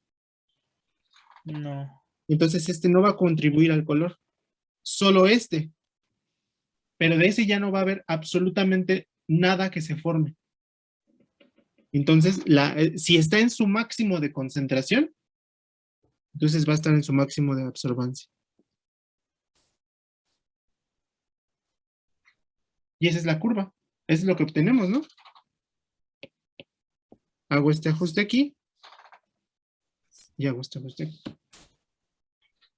No. Entonces este no va a contribuir al color. Solo este. Pero de ese ya no va a haber absolutamente nada que se forme. Entonces, si está en su máximo de concentración, entonces va a estar en su máximo de absorbancia. Y esa es la curva. Eso es lo que obtenemos, ¿no? Hago este ajuste aquí. Y hago este ajuste aquí.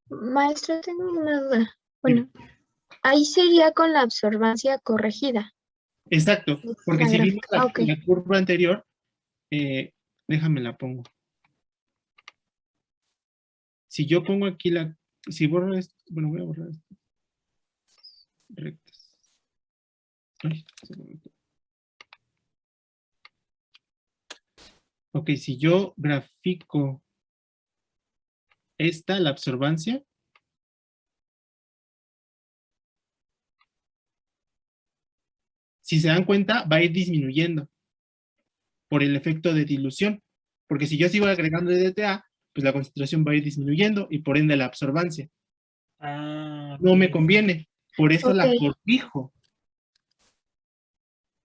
Maestro, tengo una duda. Bueno, ahí sería con la absorbancia corregida. Exacto. Porque La si vimos gráfica. Ok. la curva anterior, déjame la pongo. Si yo pongo aquí si borro esto, bueno, voy a borrar esto. Rectas. Ay, se me metió. Ok, si yo grafico la absorbancia, si se dan cuenta, va a ir disminuyendo. por el efecto de dilución. Porque si yo sigo agregando EDTA, pues la concentración va a ir disminuyendo y por ende la absorbancia. Ah, No me ok. conviene, por eso la Ok. corrijo.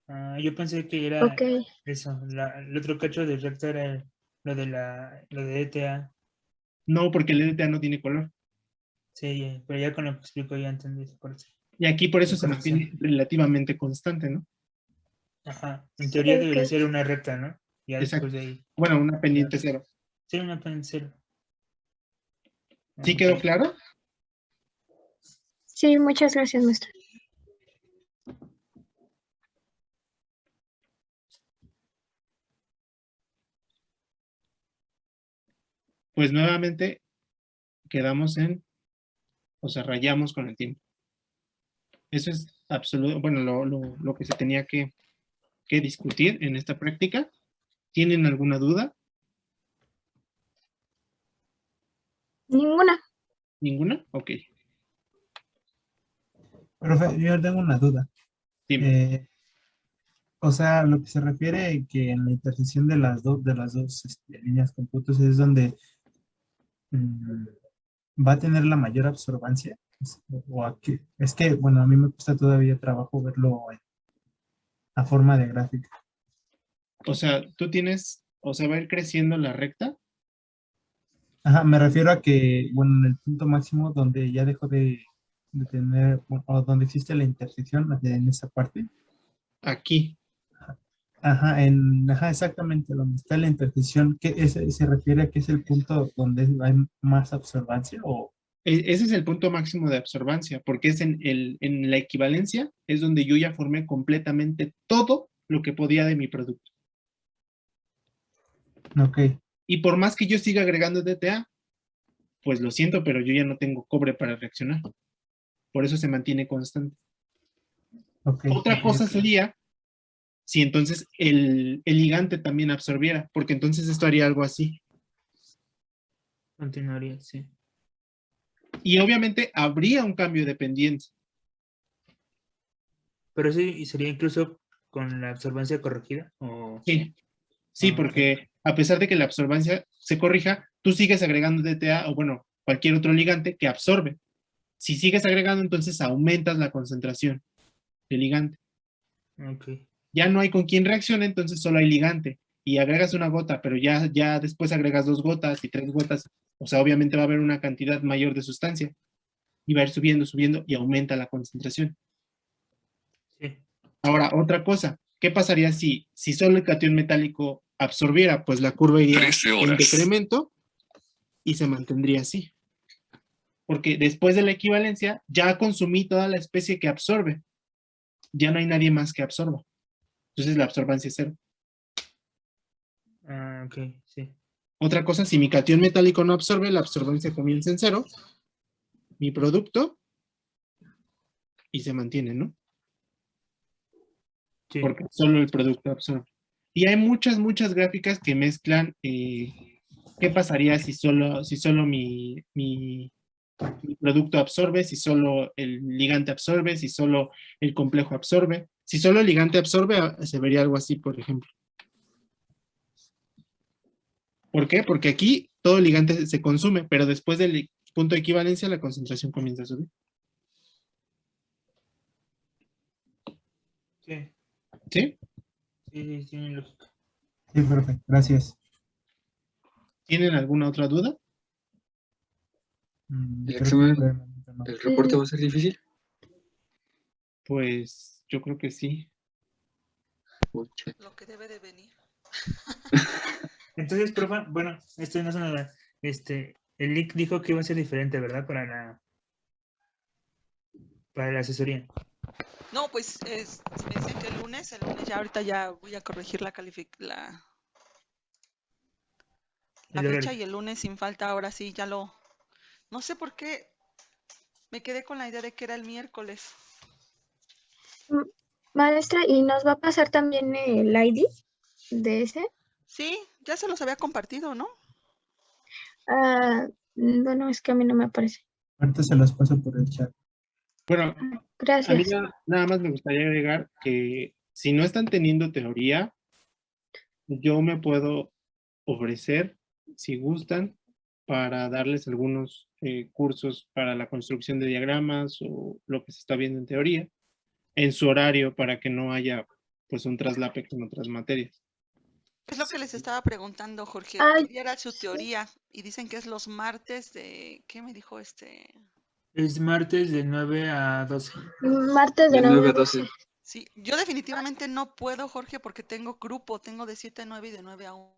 Ah, yo pensé que era Ok. eso. El otro cacho de recta era lo de ETA. No, porque el EDTA no tiene color. Sí, pero ya con lo que explico ya entendí esa parte. Y aquí por eso La se corrección. mantiene relativamente constante, ¿no? Ajá. En teoría Ok. debería ser una recta, ¿no? Ya Exacto. después de ahí. Bueno, una pendiente cero. Sí, una pendiente cero. ¿Sí Ok. quedó claro? Sí, muchas gracias, maestra. Pues nuevamente quedamos o sea, rayamos con el tiempo. Eso es absoluto, bueno, lo que se tenía que discutir en esta práctica. ¿Tienen alguna duda? Ninguna. ¿Ninguna? Ok, Profe, yo tengo una duda. dime. O sea, lo que se refiere que en la intersección de las dos líneas con puntos es donde mm, va a tener la mayor absorbancia. O aquí. Es que, bueno, a mí me cuesta todavía trabajo verlo a forma de gráfica. O sea, tú tienes, o sea, va a ir creciendo la recta. Ajá, me refiero a que, bueno, en el punto máximo donde ya dejo de tener, o donde existe la intersección, en esa parte. Aquí. Ajá, ajá, exactamente, donde está la intersección, se refiere a que es el punto donde hay más absorbancia o... Ese es el punto máximo de absorbancia, porque es en la equivalencia, es donde yo ya formé completamente todo lo que podía de mi producto. Ok, Y por más que yo siga agregando DTA, pues lo siento, pero yo ya no tengo cobre para reaccionar. Por eso se mantiene constante. ok. Otra cosa sería si entonces el ligante también absorbiera, porque entonces esto haría algo así. Continuaría, sí. Y obviamente habría un cambio de pendiente. Pero sí, sería incluso con la absorbancia corregida. O... Sí, sí, Ah, ok. porque a pesar de que la absorbancia se corrija, tú sigues agregando DTA o bueno, cualquier otro ligante que absorbe. Si sigues agregando, entonces aumentas la concentración del ligante. Ok. Ya no hay con quién reaccione, entonces solo hay ligante. Y agregas una gota, pero ya después agregas 2 gotas y 3 gotas. O sea, obviamente va a haber una cantidad mayor de sustancia. Y va a ir subiendo, subiendo y aumenta la concentración. Sí. Ahora, otra cosa. ¿Qué pasaría si solo el catión metálico absorbiera? Pues la curva iría en decremento y se mantendría así. Porque después de la equivalencia, ya consumí toda la especie que absorbe. Ya no hay nadie más que absorba. Entonces la absorbancia es cero. Ah, ok, sí. Otra cosa, si mi catión metálico no absorbe, la absorbancia comienza en cero. Mi producto y se mantiene, ¿no? Sí. Porque solo el producto absorbe. Y hay muchas gráficas que mezclan qué pasaría si solo mi producto absorbe, si solo el ligante absorbe, si solo el complejo absorbe. Si solo el ligante absorbe, se vería algo así, por ejemplo. ¿Por qué? Porque aquí todo el ligante se consume, pero después del punto de equivalencia la concentración comienza a subir. Sí. ¿Sí? Sí, tiene lógica. Sí, perfecto, gracias. ¿Tienen alguna otra duda? ¿El Creo que examen, el reporte va a ser difícil? Pues yo creo que sí. Pucha. Lo que debe de venir. Entonces, profe, bueno, esto no es nada. El link dijo que iba a ser diferente, ¿verdad? Para la asesoría. No, pues me dicen que el lunes ya ahorita ya voy a corregir la El fecha horario. y el lunes sin falta, ahora sí ya lo... No sé por qué me quedé con la idea de que era el miércoles. Maestra, ¿y nos va a pasar también el ID de ese? Sí, ya se los había compartido, ¿no? Bueno, es que a mí no me aparece. Ahorita se los paso por el chat. Bueno, a mí Gracias. nada más me gustaría agregar que si no están teniendo teoría, yo me puedo ofrecer, si gustan, para darles algunos cursos para la construcción de diagramas o lo que se está viendo en teoría, en su horario para que no haya pues un traslape con otras materias. Es lo que les estaba preguntando, Jorge. Ay, Quería era su teoría y dicen que es los martes de, ¿qué me dijo este? Es martes de 9 a 12. martes de De 9 9 a a 12. Sí, yo definitivamente no puedo, Jorge, porque tengo grupo, tengo de 7 a 9 y de 9 a 1.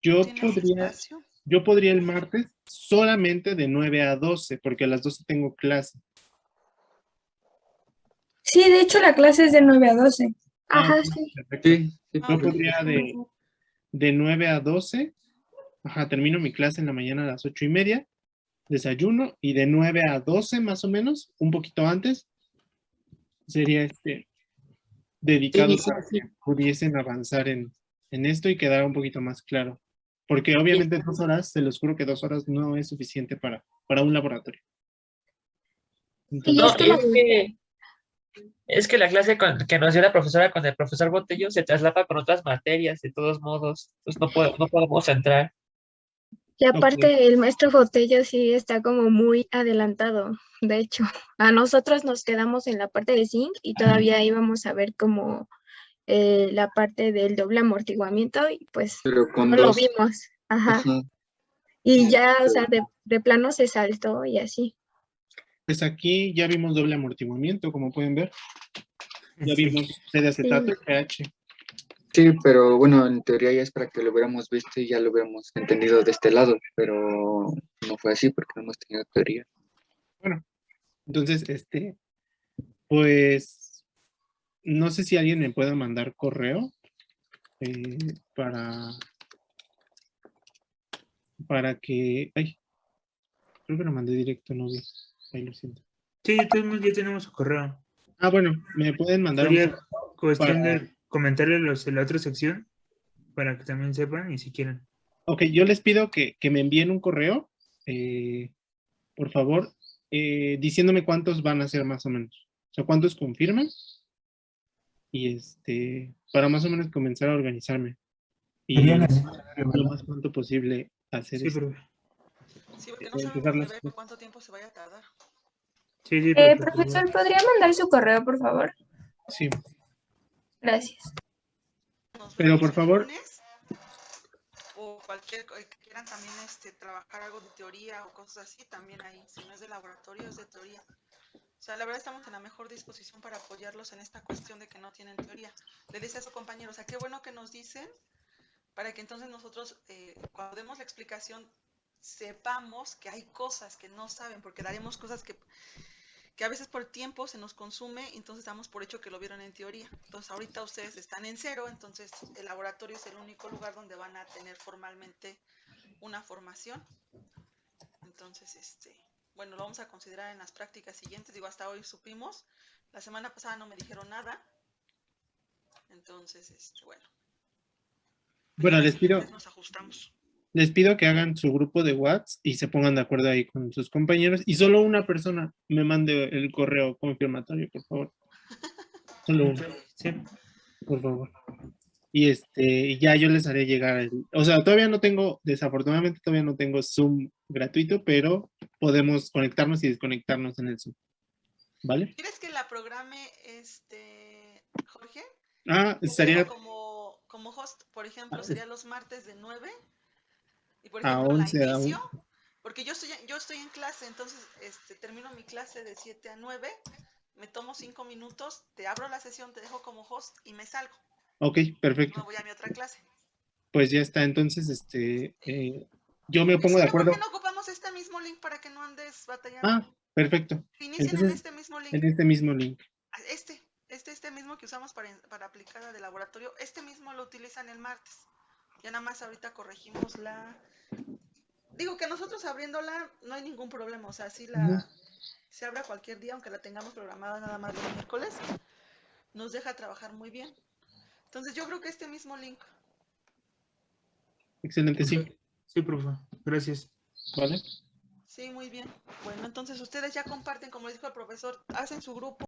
¿Tienes espacio? Yo podría el martes solamente de 9 a 12, porque a las 12 tengo clase. Sí, de hecho la clase es de 9 a 12. Ajá, Ok, sí. perfecto. Sí, sí, Yo podría de 9 a 12, ajá, termino mi clase en la mañana a las 8:30, desayuno, y de 9 a 12 más o menos, un poquito antes, sería dedicado Sí, para que pudiesen avanzar en esto y quedara un poquito más claro. Porque obviamente 2 horas, se los juro que 2 horas no es suficiente para un laboratorio. Y No, es que y es que la clase que nos dio la profesora con el profesor Botello se traslapa con otras materias, de todos modos. Entonces no podemos entrar. y aparte el maestro Botello sí está como muy adelantado. De hecho, a nosotros nos quedamos en la parte de zinc y todavía íbamos a ver como la parte del doble amortiguamiento y pues pero con no lo 2. vimos. Ajá. Ajá. Y ya, o sea, de plano se saltó y así. Pues aquí ya vimos doble amortiguamiento, como pueden ver. Ya Sí. vimos C de acetato y pH. Sí, pero bueno, en teoría ya es para que lo hubiéramos visto y ya lo hubiéramos entendido de este lado, pero no fue así porque no hemos tenido teoría. Bueno, entonces, pues, no sé si alguien me pueda mandar correo para ay, creo que lo mandé directo, no vi. Ahí lo siento. Sí, todos ya tenemos su correo. Ah, bueno, me pueden mandar un Sería correo cuestión para... de comentarle los de la otra sección para que también sepan y si quieren. Ok, yo les pido que me envíen un correo, por favor, diciéndome cuántos van a ser más o menos. O sea, cuántos confirman. Y para más o menos comenzar a organizarme. Y Sería en el mismo horario, lo ¿verdad? más pronto posible hacer Sí, pero... Sí, porque no empezar sabemos las de ver cosas. cuánto tiempo se vaya a tardar. Sí, pero por Profesor, favor. ¿podría mandar su correo, por favor? Sí, Gracias. Nos pero vemos por el favor, lunes o cualquier que quieran también trabajar algo de teoría o cosas así, también ahí. Si no es de laboratorio, es de teoría. O sea, la verdad estamos en la mejor disposición para apoyarlos en esta cuestión de que no tienen teoría. Le dice a su compañero, o sea, qué bueno que nos dicen para que entonces nosotros, cuando demos la explicación, sepamos que hay cosas que no saben, porque daremos cosas que a veces por tiempo se nos consume, entonces damos por hecho que lo vieron en teoría. Entonces ahorita ustedes están en 0, entonces el laboratorio es el único lugar donde van a tener formalmente una formación. Entonces, bueno, lo vamos a considerar en las prácticas siguientes. Digo, hasta hoy supimos. La semana pasada no me dijeron nada. Entonces, bueno. bueno, Nos ajustamos. les pido que hagan su grupo de WhatsApp y se pongan de acuerdo ahí con sus compañeros y solo una persona me mande el correo confirmatorio, por favor. Solo uno. Sí. Por favor. Y ya yo les haré llegar o sea, desafortunadamente todavía no tengo Zoom gratuito, pero podemos conectarnos y desconectarnos en el Zoom. ¿Vale? ¿Quieres que la programe, Jorge? Estaría Como host, por ejemplo, sería los martes de 9 y por a ejemplo la 11 inicio, porque yo estoy en clase, entonces termino mi clase de 7 a 9, me tomo 5 minutos, te abro la sesión, te dejo como host y me salgo. Ok, perfecto. Me voy a mi otra clase. Pues ya está, entonces, yo me pongo de acuerdo. ¿Por qué no ocupamos este mismo link para que no andes batallando? Perfecto. Inicien Entonces, en este mismo link. en este mismo link. Este mismo que usamos para aplicada de laboratorio, este mismo lo utilizan el martes. Ya nada más ahorita corregimos digo que nosotros abriéndola no hay ningún problema, o sea, se abra cualquier día, aunque la tengamos programada nada más los miércoles, nos deja trabajar muy bien. Entonces yo creo que este mismo link. Excelente, sí. Sí, profe. Gracias. ¿Vale? Sí, muy bien. Bueno, entonces ustedes ya comparten, como les dijo el profesor, hacen su grupo.